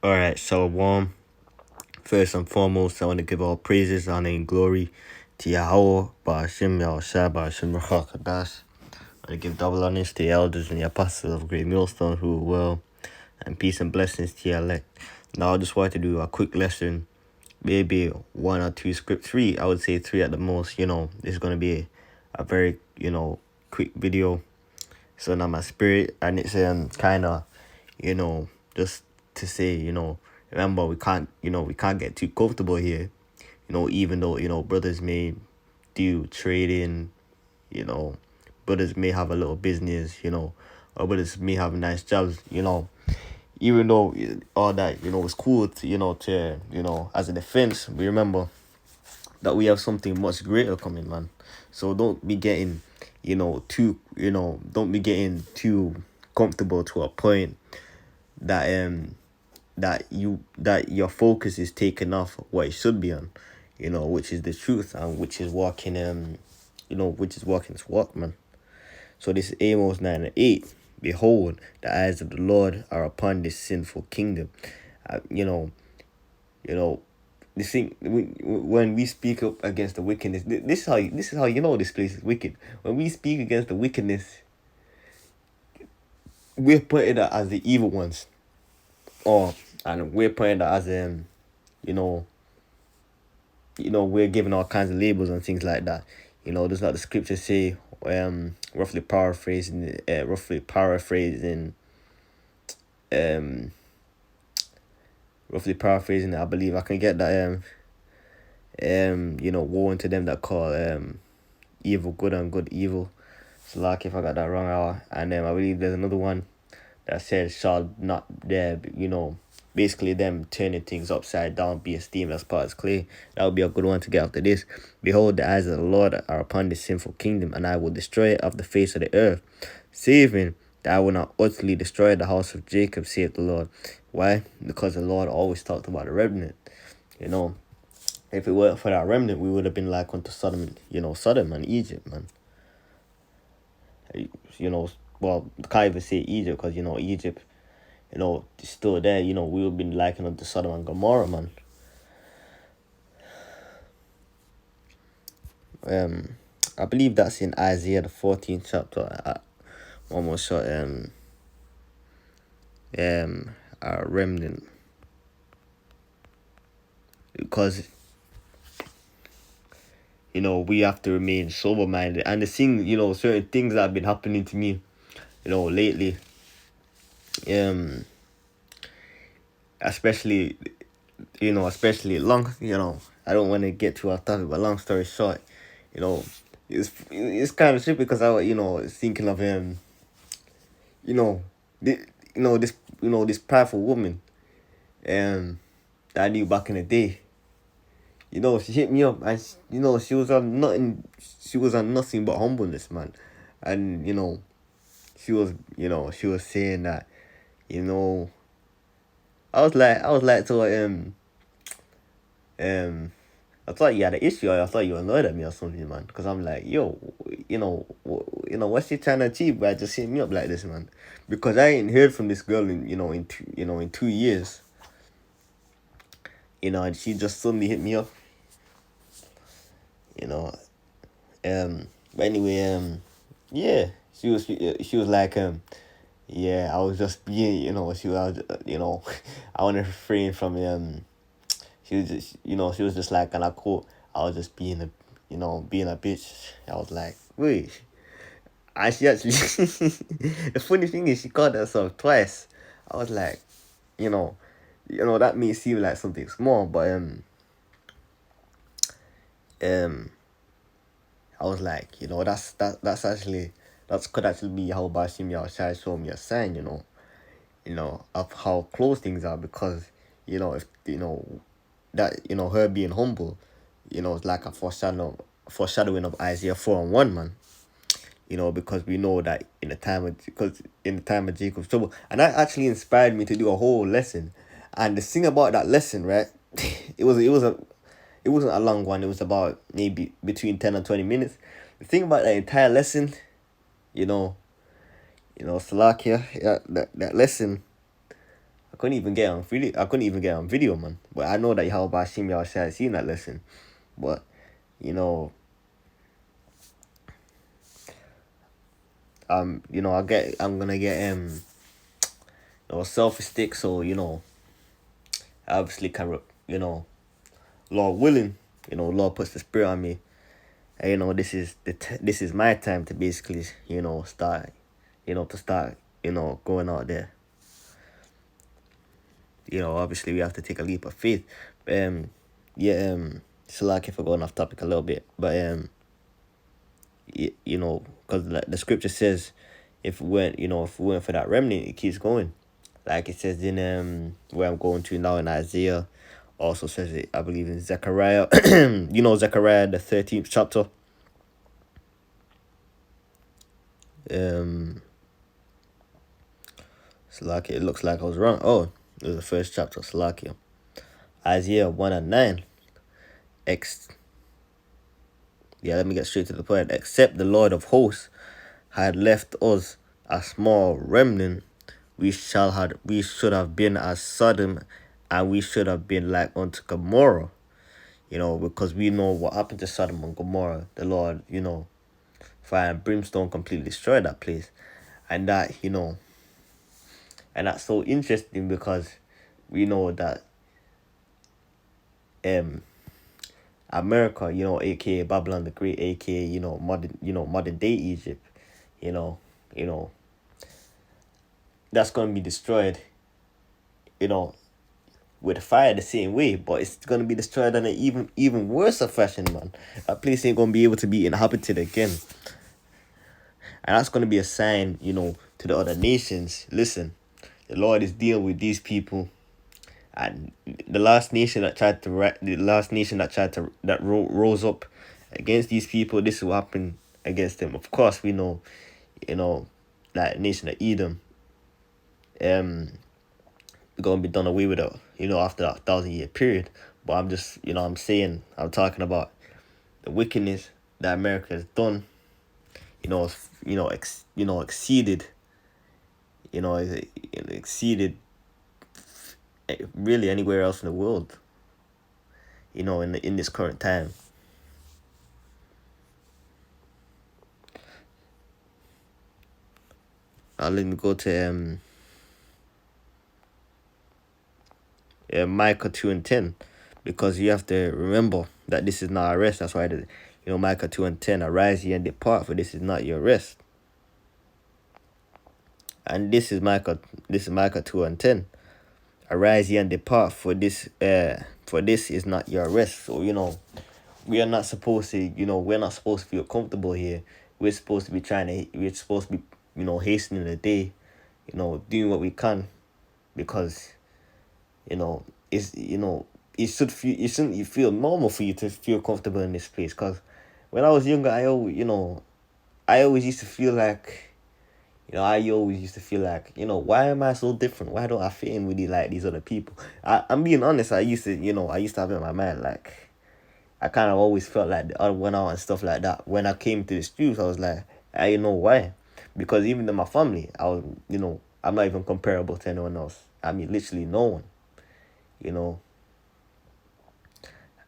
Alright, Shalom. First and foremost, I want to give all praises, honor, and glory to Yahweh, Ba'ashim, Yahushua, Ba'ashim, Rachakadas. I want to give double honors to the elders and the apostles of Great Millstone who are well, and peace and blessings to your elect. Now, I just want to do a quick lesson, maybe one or two script, three, I would say three at the most. This is going to be a very, quick video. So now my spirit, and it's kind of, just to say, remember we can't get too comfortable here. Even though brothers may do trading, you know, brothers may have a little business, or brothers may have nice jobs, even though all that it's cool to as a defense. We remember that we have something much greater coming, man. So don't be getting don't be getting too comfortable to a point that that your focus is taken off what it should be on, which is the truth, and which is walking which is walking this walk, man. So this is Amos 9:8. Behold, the eyes of the Lord are upon this sinful kingdom. uh, you know you know this thing, when we speak up against the wickedness, this is how this place is wicked. When we speak against the wickedness, we're putting it as the evil ones, and we're putting it as you know we're given all kinds of labels and things like that. Does not the scripture say, roughly paraphrasing, um I believe I can get that, woe unto them that call evil good and good evil. So like, if I got that wrong, and I believe there's another one that says, shall not there, basically them turning things upside down, be esteemed as part as clay. That would be a good one to get after this. Behold, the eyes of the Lord are upon this sinful kingdom, and I will destroy it off the face of the earth, saving that I will not utterly destroy the house of Jacob, saith the Lord. Why? Because the Lord always talked about a remnant. If it weren't for that remnant, we would have been like unto Sodom, Sodom and Egypt, man. Well, can't even say Egypt, because Egypt, is still there. We would have been likened unto Sodom and Gomorrah, man. I believe that's in Isaiah the 14th chapter. One more shot. A remnant, because we have to remain sober minded. And the thing, certain things that have been happening to me, lately, especially long, I don't want to get too off topic, but long story short, it's kind of shit, because I was thinking of this prideful woman that I knew back in the day. She hit me up, and she was on nothing. She was on nothing but humbleness, man. And she was saying that, I was like to I thought you had an issue, or I thought you annoyed at me or something, man. Because I'm like, yo, what's she trying to achieve by just hitting me up like this, man? Because I ain't heard from this girl in 2 years. And she just suddenly hit me up. But anyway, yeah, she was like, yeah, I was just being, she was, I want to refrain from, she was just, she was just like, and I quote, I was just being being a bitch. I was like, wait. And she actually, the funny thing is, she called herself twice. I was like, that may seem like something small, but I was like, that's actually, that could actually be how Bashim Yahushua showed me a sign, of how close things are. Because, if, that, her being humble, it's like a foreshadowing of Isaiah 4:1, man. Because we know that in the time of Jacob's trouble. And that actually inspired me to do a whole lesson. And the thing about that lesson, right, it wasn't a long one. It was about maybe between 10 and 20 minutes. The thing about that entire lesson, Salakia, yeah, that lesson, I couldn't even get on video. I couldn't even get on video, man. But I know that how about Shim y'all had seen that lesson. But you know, I'm gonna get a selfie stick. So I obviously can Lord willing, Lord puts the spirit on me. And, this is this is my time to basically start, going out there. Obviously we have to take a leap of faith. Yeah, Salaki for going off topic a little bit, but because the scripture says, if we went for that remnant, it keeps going. Like it says in where I'm going to now in Isaiah, also says it, I believe in Zechariah. Zechariah the 13th chapter. Salaki, it looks like I was wrong. Oh, it was the first chapter, Salaki. Isaiah 1:9. Let me get straight to the point. Except the Lord of hosts had left us a small remnant, we should have been as Sodom, and we should have been like unto Gomorrah. Because we know what happened to Sodom and Gomorrah. The Lord, fire and brimstone completely destroyed that place. And that, and that's so interesting because we know that America, aka Babylon the Great, aka, modern day Egypt, you know, that's gonna be destroyed, with fire the same way, but it's gonna be destroyed in an even worse fashion, man. That place ain't gonna be able to be inhabited again. And that's gonna be a sign, to the other nations. Listen, the Lord is dealing with these people. And the last nation that rose up against these people, this is what happened against them. Of course, we know, that nation of Edom, gonna be done away with it, after that 1,000-year period. But I'm just, I'm talking about the wickedness that America has done. Exceeded, exceeded really anywhere else in the world, in this current time. Let me go to Micah 2:10, because you have to remember that this is not a rest. That's why Micah 2:10, arise ye and depart, for this is not your rest. And this is Micah 2:10. Arise ye and depart, for this is not your rest. So we are not supposed to, we're not supposed to feel comfortable here. We're supposed to be hastening the day, doing what we can, because it shouldn't feel normal for you to feel comfortable in this place. Because when I was younger, I always used to feel like, why am I so different? Why don't I fit in with these other people? I'm being honest. I used to have it in my mind, like, I kind of always felt like the other one out and stuff like that. When I came to the streets, I was like, I know why. Because even in my family, I was, I'm not even comparable to anyone else. I mean, literally no one,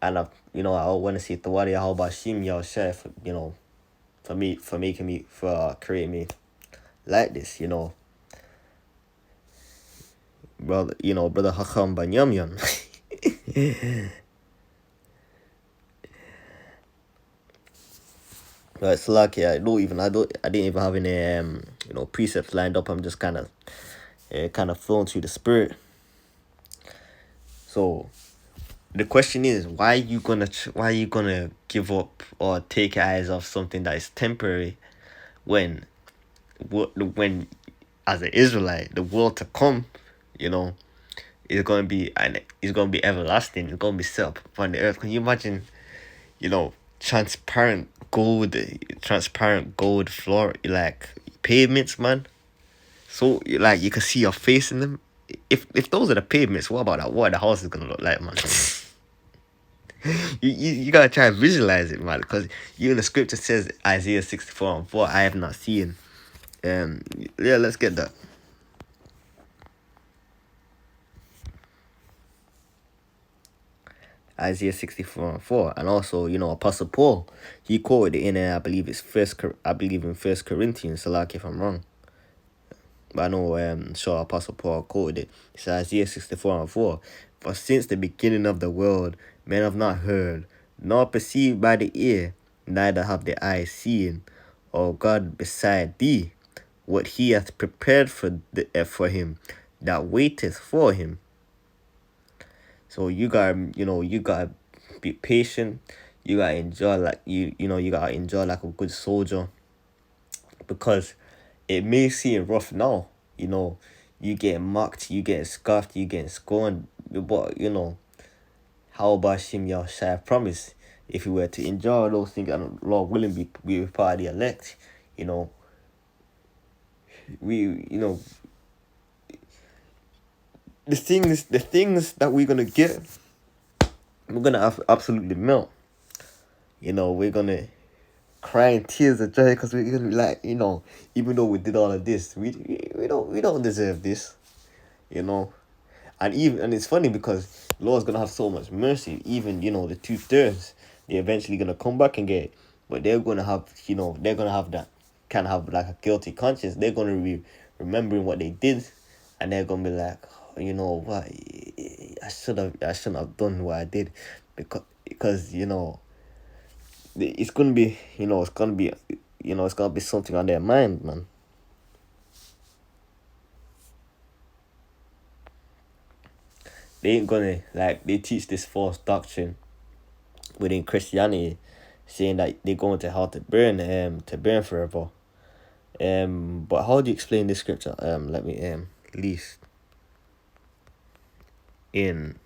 And I want to say Tawari how about Shim Yao Chef, for creating me like this, brother Hakam Banyamyan. Right, Slaki, I didn't even have any precepts lined up. I'm just kind of flowing through the spirit. So the question is, why are you gonna give up or take your eyes off something that is temporary, when as an Israelite, the world to come, is gonna be everlasting. It's gonna be set up upon the earth. Can you imagine, transparent gold floor, like pavements, man? So like you can see your face in them. If those are the pavements, what about that? What the house is gonna look like, man? you gotta try and visualize it, man, because even the scripture says, Isaiah 64:4, I have not seen. Let's get that. Isaiah 64:4, and also Apostle Paul, he quoted it in I believe it's in First Corinthians. So like if I'm wrong, but I know sure Apostle Paul quoted it. It's Isaiah 64:4. For since the beginning of the world, men have not heard, nor perceived by the ear, neither have the eyes seen, or God beside thee, what he hath prepared for him that waiteth for him. So you gotta be patient. You gotta enjoy you gotta enjoy like a good soldier, because it may seem rough now. You getting mocked, you getting scoffed, you getting scorned, but how about Shim Yahshai promise, if you were to enjoy those things and Lord willing be part of the elect, you know we the things that we're gonna get, we're gonna absolutely melt. We're gonna cry in tears of joy, because we're gonna be like, even though we did all of this, we don't deserve this, you know. And it's funny because the Lord's gonna have so much mercy. Even the 2/3, they're eventually gonna come back and get it, but they're gonna have that kind of have like a guilty conscience. They're gonna be remembering what they did, and they're gonna be like, "Oh, you know what, I shouldn't have done what I did," because it's gonna be something on their mind, man. They ain't gonna, like, they teach this false doctrine within Christianity, saying that they're going to hell to burn forever. But how do you explain this scripture? Let me least in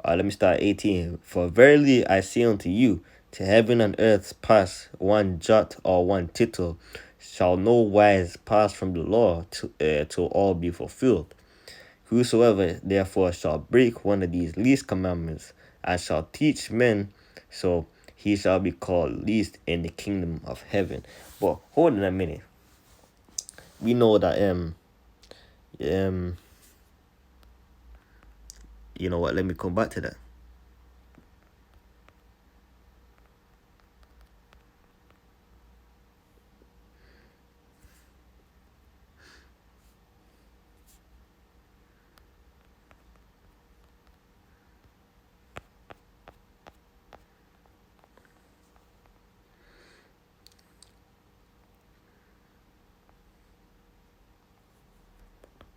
let me start 18. For verily I say unto you, to heaven and earth pass, one jot or one tittle shall no wise pass from the law till all be fulfilled. Whosoever therefore shall break one of these least commandments and shall teach men, so he shall be called least in the kingdom of heaven. But hold on a minute. We know that um you know what? Let me come back to that.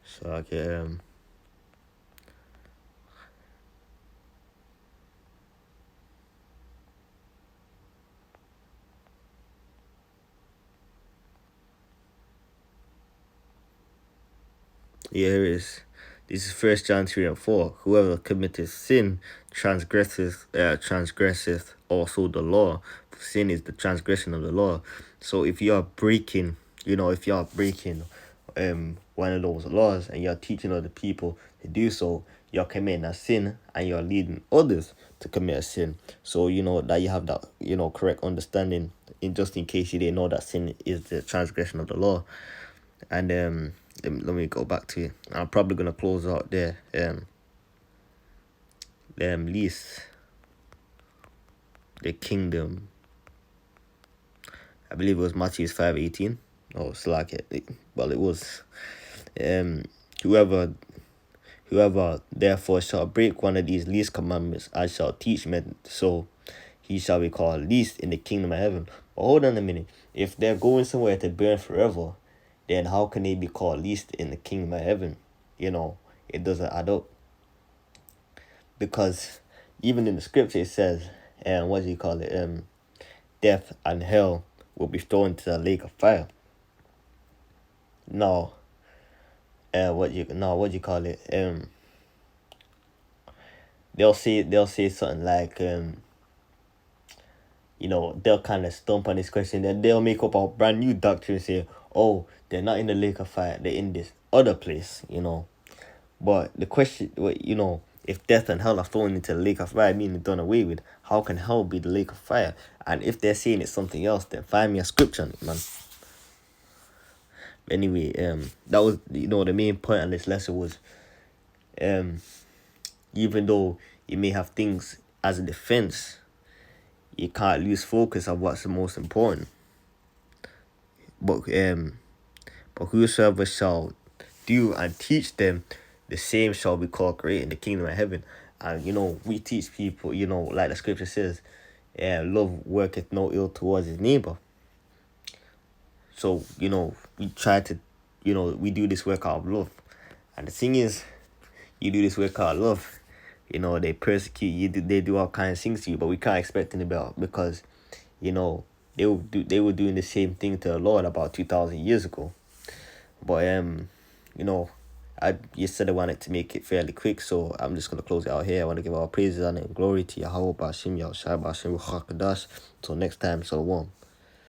So okay, yeah, here it is. This is First John 3:4. Whoever committeth sin transgresseth also the law. Sin is the transgression of the law. So if you're breaking one of those laws, and you're teaching other people to do so, you're committing a sin, and you're leading others to commit a sin. So that you have that correct understanding, in case you didn't know that sin is the transgression of the law. And let me go back to it. I'm probably gonna close out there. Least the kingdom. I believe it was Matthew 5:18. Oh, it's like it. Well, it was. Whoever therefore shall break one of these least commandments, I shall teach men, so he shall be called least in the kingdom of heaven. But hold on a minute. If they're going somewhere to burn forever, then how can they be called least in the kingdom of heaven? It doesn't add up. Because even in the scripture it says, what do you call it? Death and hell will be thrown into the lake of fire. No. What do you call it? They'll say something like they'll kind of stump on this question, then they'll make up a brand new doctrine and say, oh, they're not in the lake of fire, they're in this other place. But the question, if death and hell are thrown into the lake of fire, meaning done away with, how can hell be the lake of fire? And if they're saying it's something else, then find me a scripture on it, man. Anyway, that was, the main point of this lesson was, even though you may have things as a defense, you can't lose focus of what's the most important. But whosoever shall do and teach them, the same shall be called great in the kingdom of heaven. And we teach people, like the scripture says, love worketh no ill towards his neighbor. So, we try to, we do this work out of love. And the thing is, you do this work out of love, they persecute you, they do all kinds of things to you, but we can't expect anything else because, they were doing the same thing to the Lord about 2,000 years ago. But, you said I wanted to make it fairly quick, so I'm just going to close it out here. I want to give all praises and glory to Yahweh, Bashim, Yahushua, Bashim, Ruach HaKodesh. Until next time, Shalom.